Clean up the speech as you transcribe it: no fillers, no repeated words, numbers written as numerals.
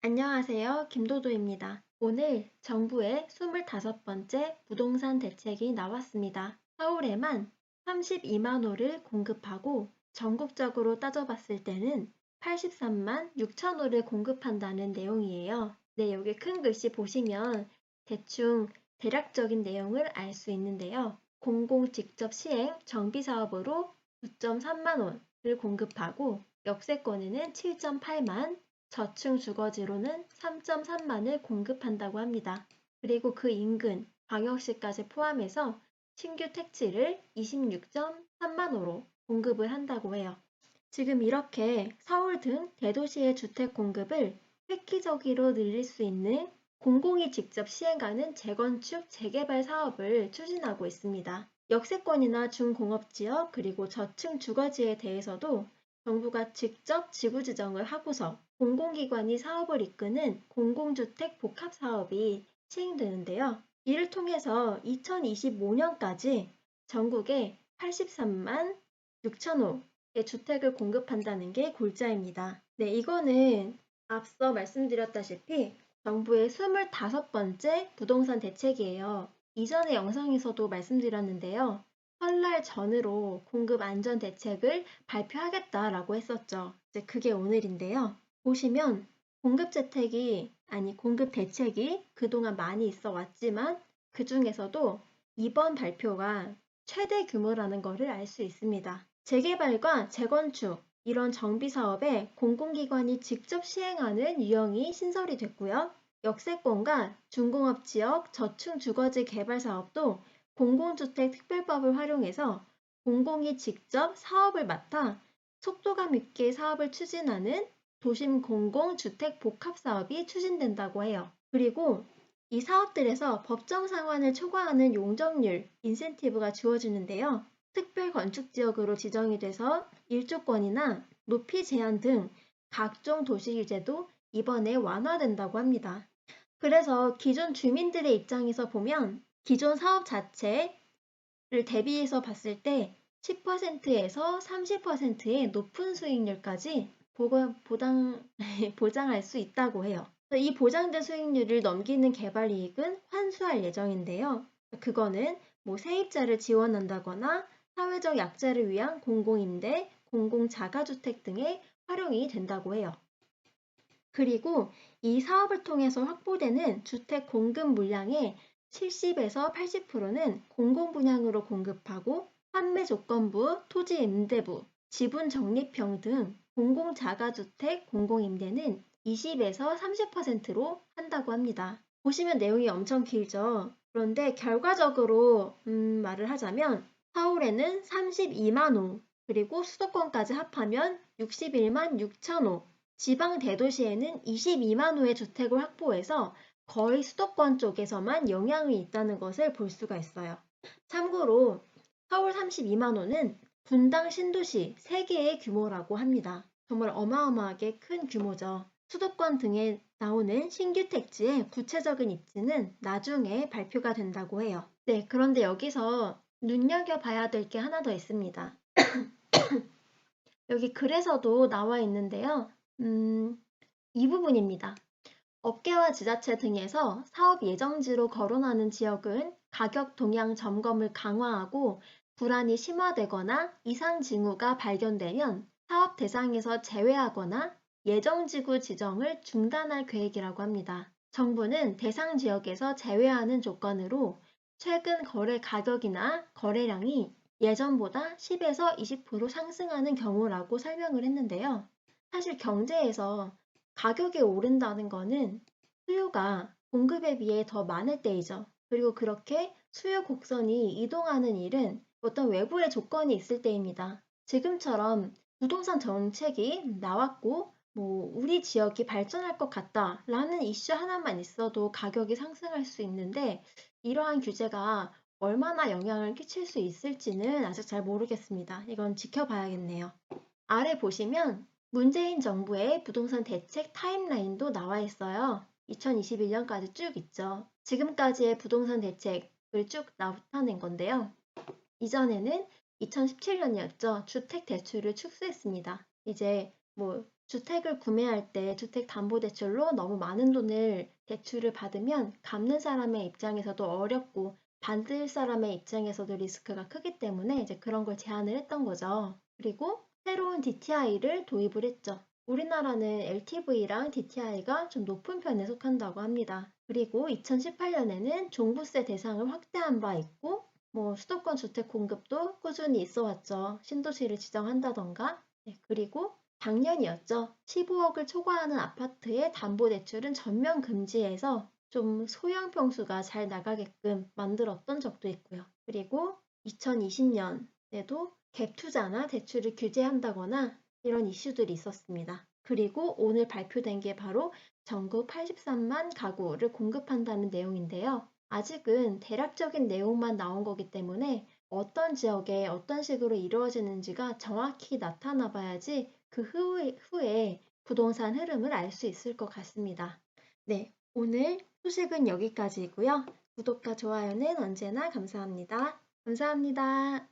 안녕하세요. 김도도입니다. 오늘 정부의 25번째 부동산 대책이 나왔습니다. 서울에만 32만 호를 공급하고 전국적으로 따져봤을 때는 83만 6천 호를 공급한다는 내용이에요. 네, 여기 큰 글씨 보시면 대충 대략적인 내용을 알 수 있는데요. 공공 직접 시행 정비 사업으로 9.3만 호를 공급하고 역세권에는 7.8만, 저층 주거지로는 3.3만을 공급한다고 합니다. 그리고 그 인근 광역시까지 포함해서 신규 택지를 26.3만 호로 공급을 한다고 해요. 지금 이렇게 서울 등 대도시의 주택 공급을 획기적으로 늘릴 수 있는 공공이 직접 시행하는 재건축, 재개발 사업을 추진하고 있습니다. 역세권이나 중공업지역 그리고 저층 주거지에 대해서도 정부가 직접 지구 지정을 하고서 공공기관이 사업을 이끄는 공공주택 복합사업이 시행되는데요. 이를 통해서 2025년까지 전국에 83만 6천 호의 주택을 공급한다는 게 골자입니다. 네, 이거는 앞서 말씀드렸다시피 정부의 25번째 부동산 대책이에요. 이전의 영상에서도 말씀드렸는데요. 설날 전으로 공급 안전 대책을 발표하겠다라고 했었죠. 이제 그게 오늘인데요. 보시면 공급 대책이 그동안 많이 있어 왔지만 그 중에서도 이번 발표가 최대 규모라는 것을 알 수 있습니다. 재개발과 재건축, 이런 정비 사업에 공공기관이 직접 시행하는 유형이 신설이 됐고요. 역세권과 중공업 지역 저층 주거지 개발 사업도 공공주택 특별법을 활용해서 공공이 직접 사업을 맡아 속도감 있게 사업을 추진하는 도심 공공주택 복합 사업이 추진된다고 해요. 그리고 이 사업들에서 법정 상환을 초과하는 용적률, 인센티브가 주어지는데요. 특별 건축 지역으로 지정이 돼서 일조권이나 높이 제한 등 각종 도시 규제도 이번에 완화된다고 합니다. 그래서 기존 주민들의 입장에서 보면 기존 사업 자체를 대비해서 봤을 때 10%에서 30%의 높은 수익률까지 보장할 수 있다고 해요. 이 보장된 수익률을 넘기는 개발 이익은 환수할 예정인데요. 그거는 세입자를 지원한다거나 사회적 약자를 위한 공공임대, 공공자가주택 등에 활용이 된다고 해요. 그리고 이 사업을 통해서 확보되는 주택 공급 물량의 70에서 80%는 공공분양으로 공급하고 판매 조건부, 토지 임대부, 지분 적립형 등 공공자가주택 공공임대는 20에서 30%로 한다고 합니다. 보시면 내용이 엄청 길죠. 그런데 결과적으로 말을 하자면 서울에는 32만 호, 그리고 수도권까지 합하면 61만 6천 호, 지방 대도시에는 22만 호의 주택을 확보해서 거의 수도권 쪽에서만 영향이 있다는 것을 볼 수가 있어요. 참고로 서울 32만 호는 분당 신도시 3개의 규모라고 합니다. 정말 어마어마하게 큰 규모죠. 수도권 등에 나오는 신규 택지의 구체적인 입지는 나중에 발표가 된다고 해요. 네, 그런데 여기서 눈여겨봐야 될 게 하나 더 있습니다. 여기 글에서도 나와 있는데요. 이 부분입니다. 업계와 지자체 등에서 사업 예정지로 거론하는 지역은 가격 동향 점검을 강화하고 불안이 심화되거나 이상 징후가 발견되면 사업 대상에서 제외하거나 예정지구 지정을 중단할 계획이라고 합니다. 정부는 대상 지역에서 제외하는 조건으로 최근 거래 가격이나 거래량이 예전보다 10에서 20% 상승하는 경우라고 설명을 했는데요. 사실 경제에서 가격이 오른다는 거는 수요가 공급에 비해 더 많을 때이죠. 그리고 그렇게 수요 곡선이 이동하는 일은 어떤 외부의 조건이 있을 때입니다. 지금처럼 부동산 정책이 나왔고 우리 지역이 발전할 것 같다라는 이슈 하나만 있어도 가격이 상승할 수 있는데 이러한 규제가 얼마나 영향을 끼칠 수 있을지는 아직 잘 모르겠습니다. 이건 지켜봐야겠네요. 아래 보시면 문재인 정부의 부동산 대책 타임라인도 나와 있어요. 2021년까지 쭉 있죠. 지금까지의 부동산 대책을 쭉 나타낸 건데요. 이전에는 2017년이었죠. 주택 대출을 축소했습니다. 이제 주택을 구매할 때 주택담보대출로 너무 많은 돈을 대출을 받으면 갚는 사람의 입장에서도 어렵고 받을 사람의 입장에서도 리스크가 크기 때문에 이제 그런 걸 제한을 했던 거죠. 그리고 새로운 DTI를 도입을 했죠. 우리나라는 LTV랑 DTI가 좀 높은 편에 속한다고 합니다. 그리고 2018년에는 종부세 대상을 확대한 바 있고 수도권 주택 공급도 꾸준히 있어 왔죠. 신도시를 지정한다던가. 네, 그리고 작년이었죠. 15억을 초과하는 아파트의 담보대출은 전면 금지해서 좀 소형 평수가 잘 나가게끔 만들었던 적도 있고요. 그리고 2020년에도 갭 투자나 대출을 규제한다거나 이런 이슈들이 있었습니다. 그리고 오늘 발표된 게 바로 전국 83만 가구를 공급한다는 내용인데요. 아직은 대략적인 내용만 나온 거기 때문에 어떤 지역에 어떤 식으로 이루어지는지가 정확히 나타나 봐야지 그 후에 부동산 흐름을 알 수 있을 것 같습니다. 네, 오늘 소식은 여기까지이고요. 구독과 좋아요는 언제나 감사합니다. 감사합니다.